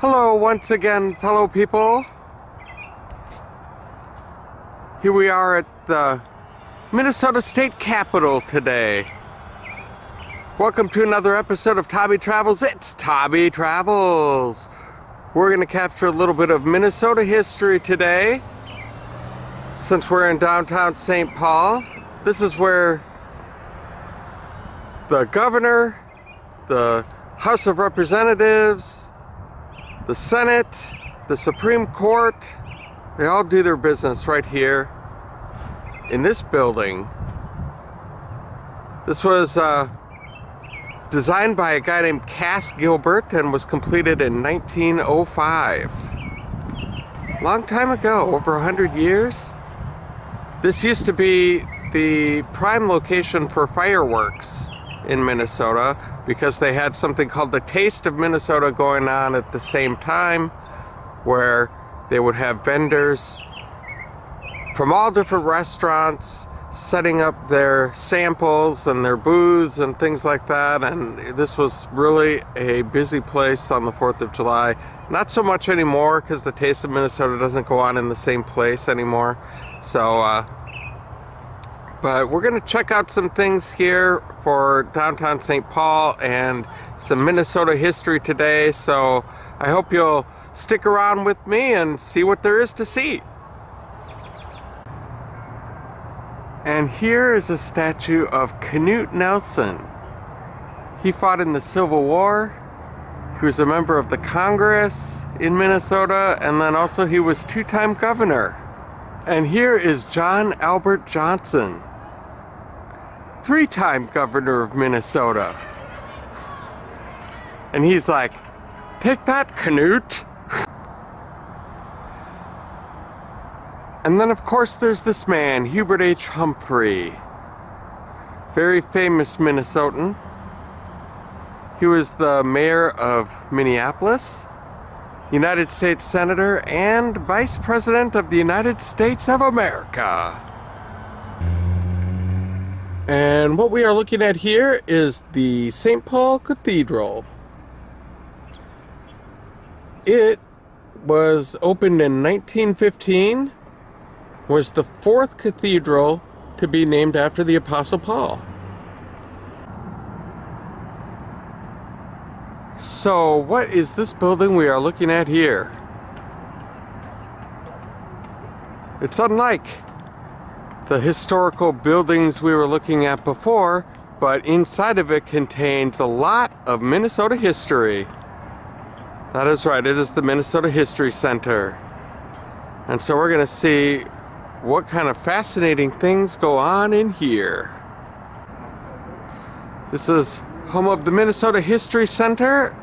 Hello once again, fellow people. Here we are at the Minnesota State Capitol today. Welcome to another episode of Tabby Travels. It's Tabby Travels. We're going to capture a little bit of Minnesota history today. Since we're in downtown St. Paul, this is where the governor, the House of Representatives, the Senate, the Supreme Court, they all do their business right here in this building. This was designed by a guy named Cass Gilbert and was completed in 1905. Long time ago, over 100 years. This used to be the prime location for fireworks in Minnesota because they had something called the Taste of Minnesota going on at the same time, where they would have vendors from all different restaurants setting up their samples and their booths and things like that. And this was really a busy place on the 4th of July. Not so much anymore because the Taste of Minnesota doesn't go on in the same place anymore. So but we're going to check out some things here for downtown St. Paul and some Minnesota history today. So I hope you'll stick around with me and see what there is to see. And here is a statue of Knute Nelson. He fought in the Civil War. He was a member of the Congress in Minnesota, and then also he was two-time governor. And here is John Albert Johnson, three-time governor of Minnesota. And he's like, "Take that, Knute." And then of course there's this man, Hubert H. Humphrey, very famous Minnesotan. He was the mayor of Minneapolis, United States Senator, and Vice President of the United States of America. And what we are looking at here is the St. Paul Cathedral. It was opened in 1915, was the fourth cathedral to be named after the Apostle Paul. So what is this building we are looking at here? It's unlike the historical buildings we were looking at before, but inside of it contains a lot of Minnesota history. That is right, it is the Minnesota History Center. And so we're going to see what kind of fascinating things go on in here. This is home of the Minnesota History Center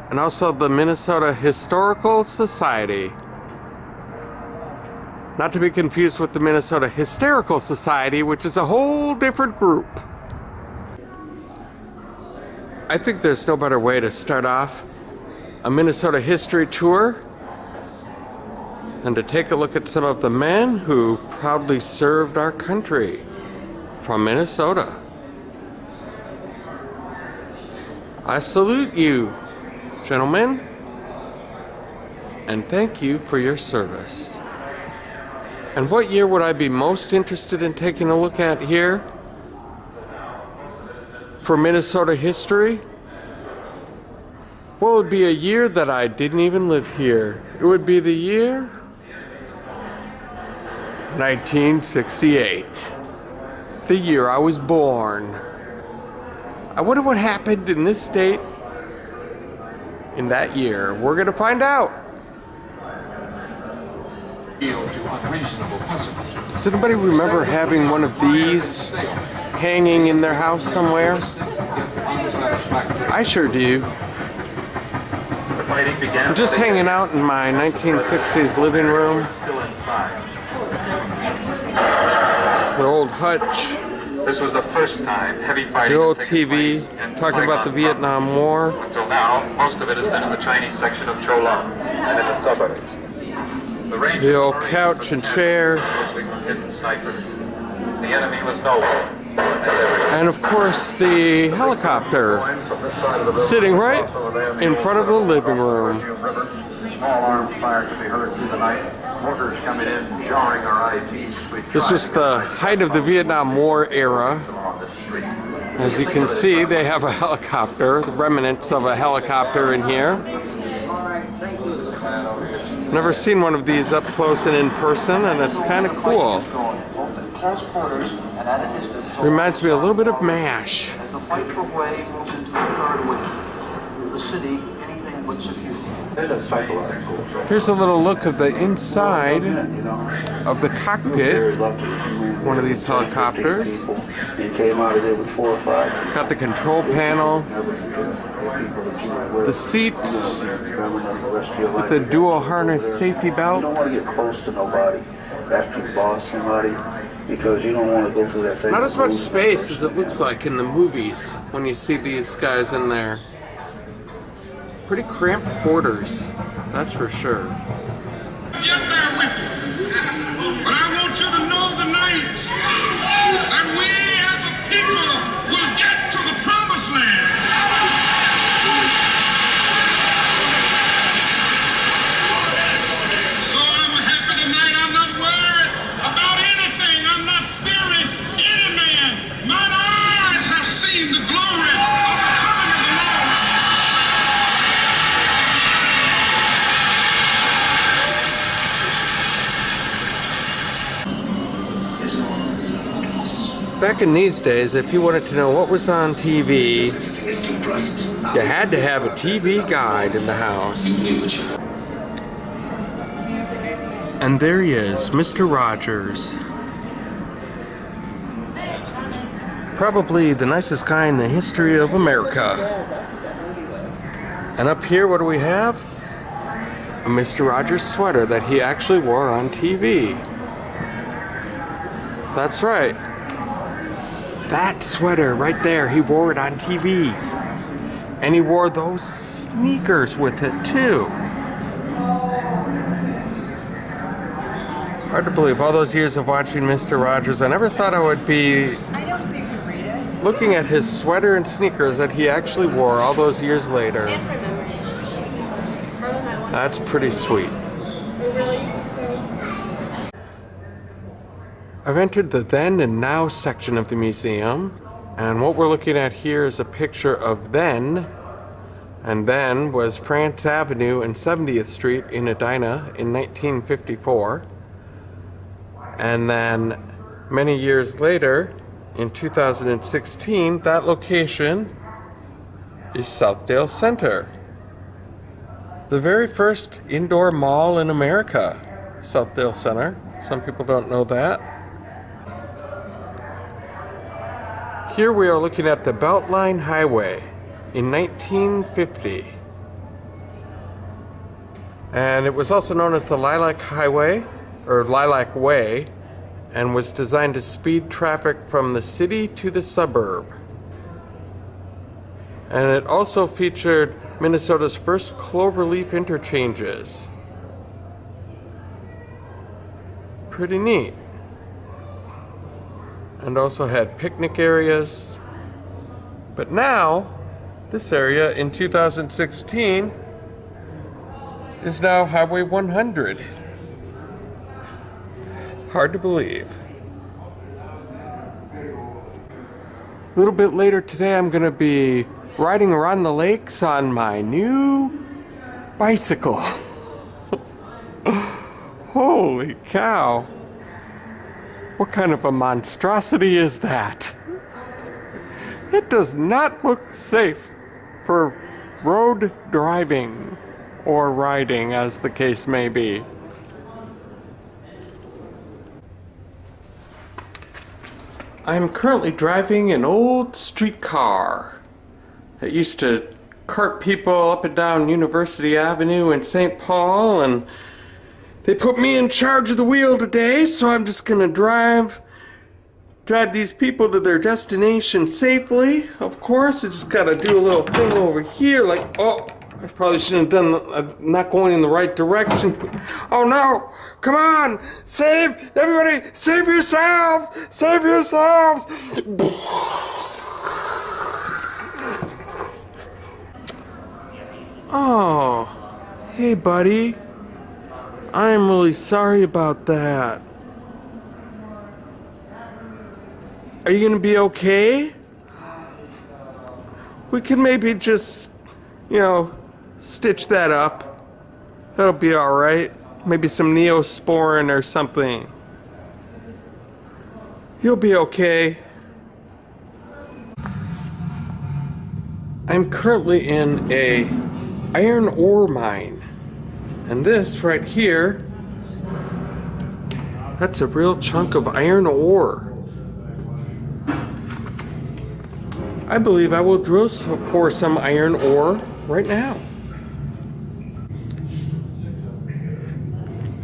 and also the Minnesota Historical Society. Not to be confused with the Minnesota Hysterical Society, which is a whole different group. I think there's no better way to start off a Minnesota history tour than to take a look at some of the men who proudly served our country from Minnesota. I salute you, gentlemen, and thank you for your service. And what year would I be most interested in taking a look at here for Minnesota history? Well, it would be a year that I didn't even live here. It would be the year 1968, the year I was born. I wonder what happened in this state in that year. We're going to find out. Does anybody remember having one of these hanging in their house somewhere? I sure do. I'm just hanging out in my 1960s living room. The old hutch. This was the first time heavy fighting the old has taken TV place talking about the Vietnam War. Until now, most of it has been in the Chinese section of Cholang and in the suburbs. The old couch and chair. Mostly from hidden snipers. The enemy was nowhere. And of course, the helicopter sitting right in front of the living room. Small arms fire could be heard through the night. Mortars coming in, jarring our IPs. This was the height of the Vietnam War era. As you can see, they have a helicopter, the remnants of a helicopter in here. Never seen one of these up close and in person, and it's kind of cool. Reminds me a little bit of MASH. As the fight for way moves into the third week, the city, anything but secure. Here's a little look of the inside of the cockpit. One of these helicopters. Got the control panel. The seats with the dual harness safety belts. You don't want to get close to nobody after you lost somebody because you don't want to go through that thing. Not as much space as it looks like in the movies when you see these guys in there. Pretty cramped quarters, that's for sure. Get there with you. But I want you to know tonight that we as a people will get to the promised land. So I'm happy tonight. I'm not worried about anything. I'm not fearing any man. Mine eyes have seen the glory of the coming of the Lord. Back in these days, if you wanted to know what was on TV, you had to have a TV guide in the house. And there he is, Mr. Rogers. Probably the nicest guy in the history of America. And up here, what do we have? A Mr. Rogers sweater that he actually wore on TV. That's right. That sweater right there, he wore it on TV. And he wore those sneakers with it too. Hard to believe, all those years of watching Mr. Rogers, I never thought I would be looking at his sweater and sneakers that he actually wore all those years later. That's pretty sweet. I've entered the then and now section of the museum, and what we're looking at here is a picture of then, and then was France Avenue and 70th Street in Edina in 1954, and then many years later, in 2016, that location is Southdale Center, the very first indoor mall in America, Southdale Center. Some people don't know that. Here we are looking at the Beltline Highway in 1950. And it was also known as the Lilac Highway, or Lilac Way, and was designed to speed traffic from the city to the suburb. And it also featured Minnesota's first cloverleaf interchanges. Pretty neat. And also had picnic areas. But now, this area in 2016 is now Highway 100. Hard to believe. A little bit later today, I'm going to be riding around the lakes on my new bicycle. Holy cow. What kind of a monstrosity is that? It does not look safe for road driving or riding, as the case may be. I'm currently driving an old streetcar that used to cart people up and down University Avenue in St. Paul, and they put me in charge of the wheel today, so I'm just gonna drive these people to their destination safely. Of course, I just gotta do a little thing over here, like, oh, I probably shouldn't have done. I'm not going in the right direction. Oh no! Come on! Save everybody! Save yourselves! Save yourselves! Oh, hey, buddy. I am really sorry about that. Are you gonna be okay? We can maybe just, stitch that up. That'll be alright. Maybe some Neosporin or something. You'll be okay. I'm currently in a iron ore mine. And this right here, that's a real chunk of iron ore. I believe I will drill for some iron ore right now.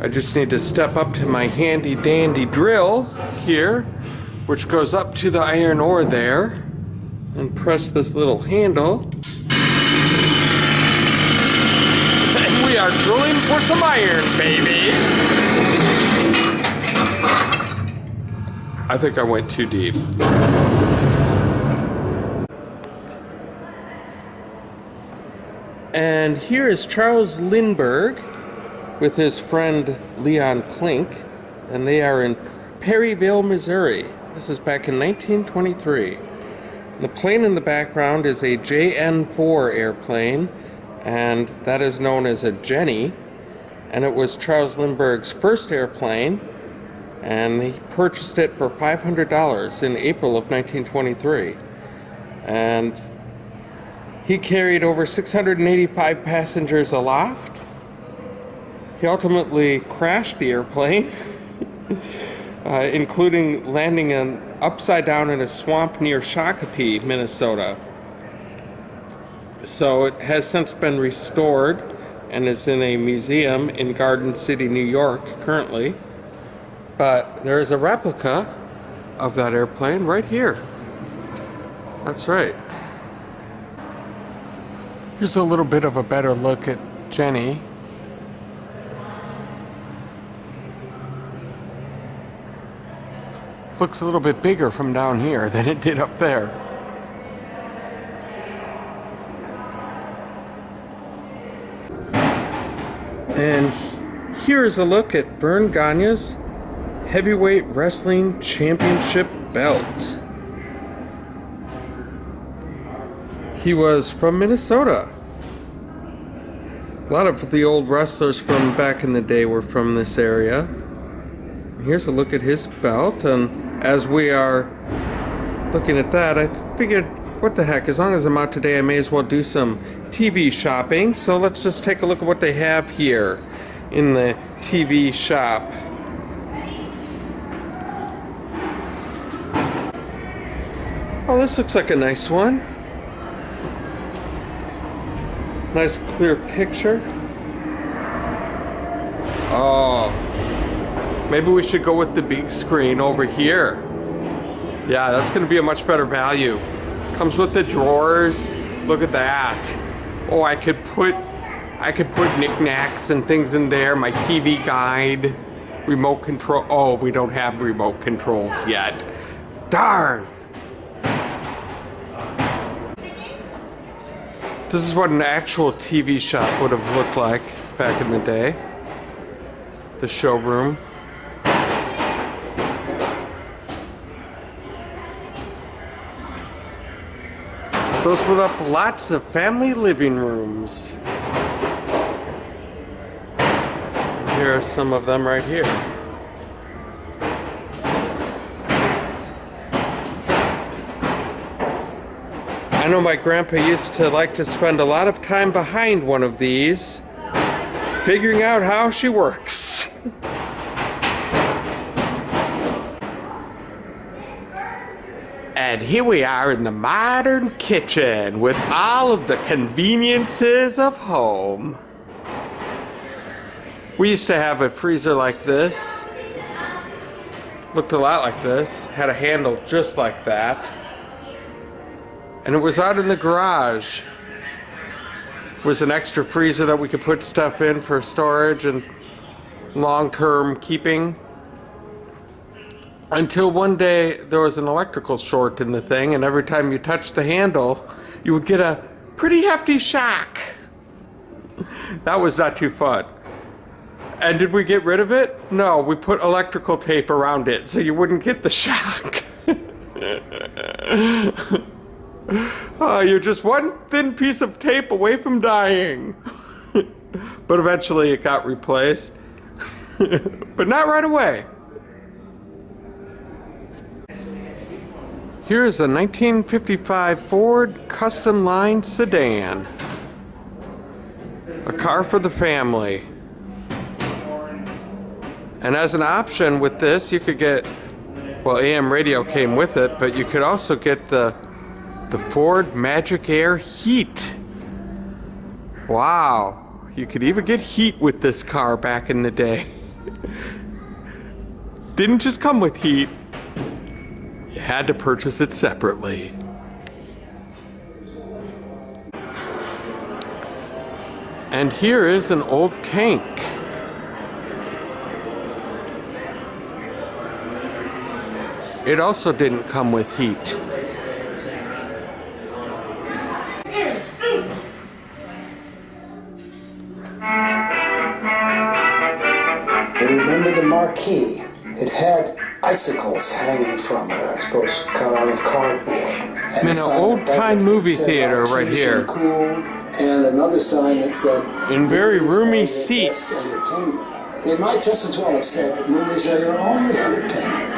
I just need to step up to my handy dandy drill here, which goes up to the iron ore there, and press this little handle. And we are drilling for some iron, baby. I think I went too deep. And here is Charles Lindbergh with his friend Leon Klink, and they are in Perryville, Missouri. This is back in 1923. The plane in the background is a JN-4 airplane, and that is known as a Jenny, and it was Charles Lindbergh's first airplane, and he purchased it for $500 in April of 1923. And he carried over 685 passengers aloft. He ultimately crashed the airplane, including landing upside down in a swamp near Shakopee, Minnesota. So it has since been restored and is in a museum in Garden City, New York, currently. But there is a replica of that airplane right here. That's right. Here's a little bit of a better look at Jenny. Looks a little bit bigger from down here than it did up there. And here's a look at Vern Gagne's Heavyweight Wrestling Championship belt. He was from Minnesota. A lot of the old wrestlers from back in the day were from this area. Here's a look at his belt, and as we are looking at that, I figured, what the heck, as long as I'm out today, I may as well do some TV shopping. So let's just take a look at what they have here in the TV shop. Oh, this looks like a nice one. Nice clear picture. Oh, maybe we should go with the big screen over here. Yeah, that's going to be a much better value. Comes with the drawers. Look at that. Oh, I could put knickknacks and things in there. My TV guide, remote control. Oh, we don't have remote controls yet. Darn. This is what an actual TV shop would have looked like back in the day. The showroom. Those lit up lots of family living rooms. Here are some of them right here. I know my grandpa used to like to spend a lot of time behind one of these, figuring out how she works. And here we are in the modern kitchen with all of the conveniences of home. We used to have a freezer like this. Looked a lot like this. Had a handle just like that. And it was out in the garage. was an extra freezer that we could put stuff in for storage and long-term keeping. Until one day there was an electrical short in the thing, and every time you touched the handle, you would get a pretty hefty shock. That was not too fun. And did we get rid of it? No, we put electrical tape around it so you wouldn't get the shock. Oh, you're just one thin piece of tape away from dying. But eventually it got replaced. But not right away. Here's a 1955 Ford Custom Line sedan. A car for the family. And as an option with this, you could get, well, AM radio came with it, but you could also get the Ford Magic Air Heat. Wow, you could even get heat with this car back in the day. Didn't just come with heat, you had to purchase it separately. And here is an old tank. It also didn't come with heat. I remember the marquee. It had icicles hanging from it, I suppose, cut out of cardboard. I'm in an old-time movie theater right here. Cooled, and another sign that said, in very roomy seats. Entertainment. They might just as well have said that movies are your only entertainment.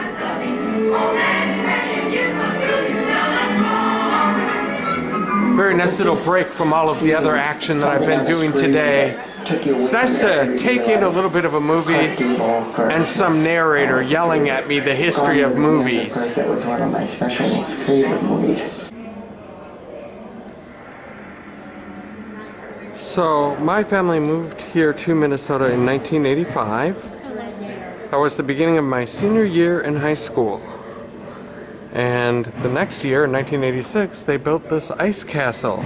Very nice little break from all of the other action that I've been doing today. It's nice to take in a little bit of a movie and some narrator yelling at me the history of movies. It was one of my special favorite movies. So my family moved here to Minnesota in 1985. That was the beginning of my senior year in high school. And the next year, in 1986, they built this ice castle.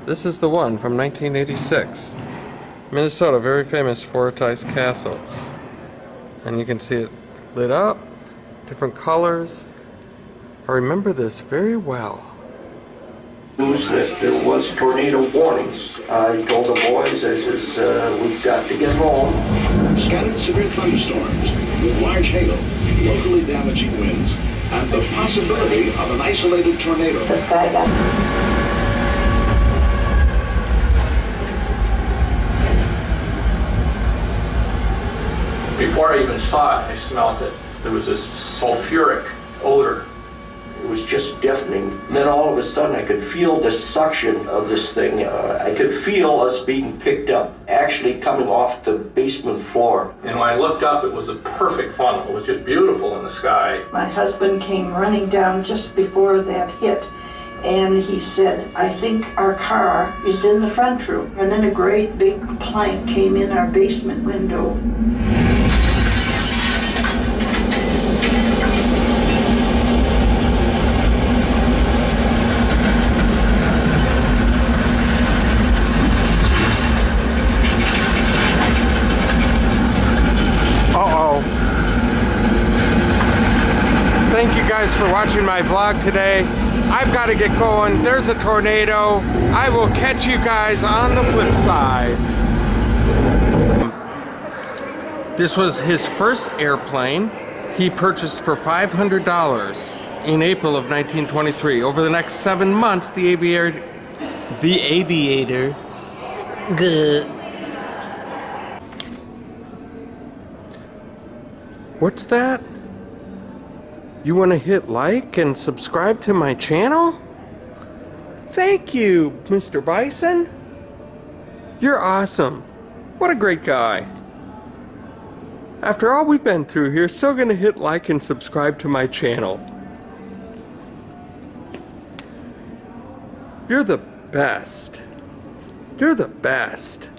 This is the one from 1986. Minnesota, very famous for its ice castles. And you can see it lit up, different colors. I remember this very well. News that there was tornado warnings. I told the boys, I says, we've got to get home. Scattered severe thunderstorms with large hail, locally damaging winds, and the possibility of an isolated tornado. The sky got... Before I even saw it, I smelled it. There was this sulfuric odor. It was just deafening. And then all of a sudden I could feel the suction of this thing. I could feel us being picked up, actually coming off the basement floor. And when I looked up, it was a perfect funnel. It was just beautiful in the sky. My husband came running down just before that hit, and he said, I think our car is in the front room. And then a great big plank came in our basement window. Thank you guys for watching my vlog today. I've got to get going. There's a tornado. I will catch you guys on the flip side. This was his first airplane. He purchased for $500 in April of 1923. Over the next 7 months, the aviator, What's that? You want to hit like and subscribe to my channel? Thank you, Mr. Bison. You're awesome. What a great guy. After all we've been through, you're still going to hit like and subscribe to my channel. You're the best. You're the best.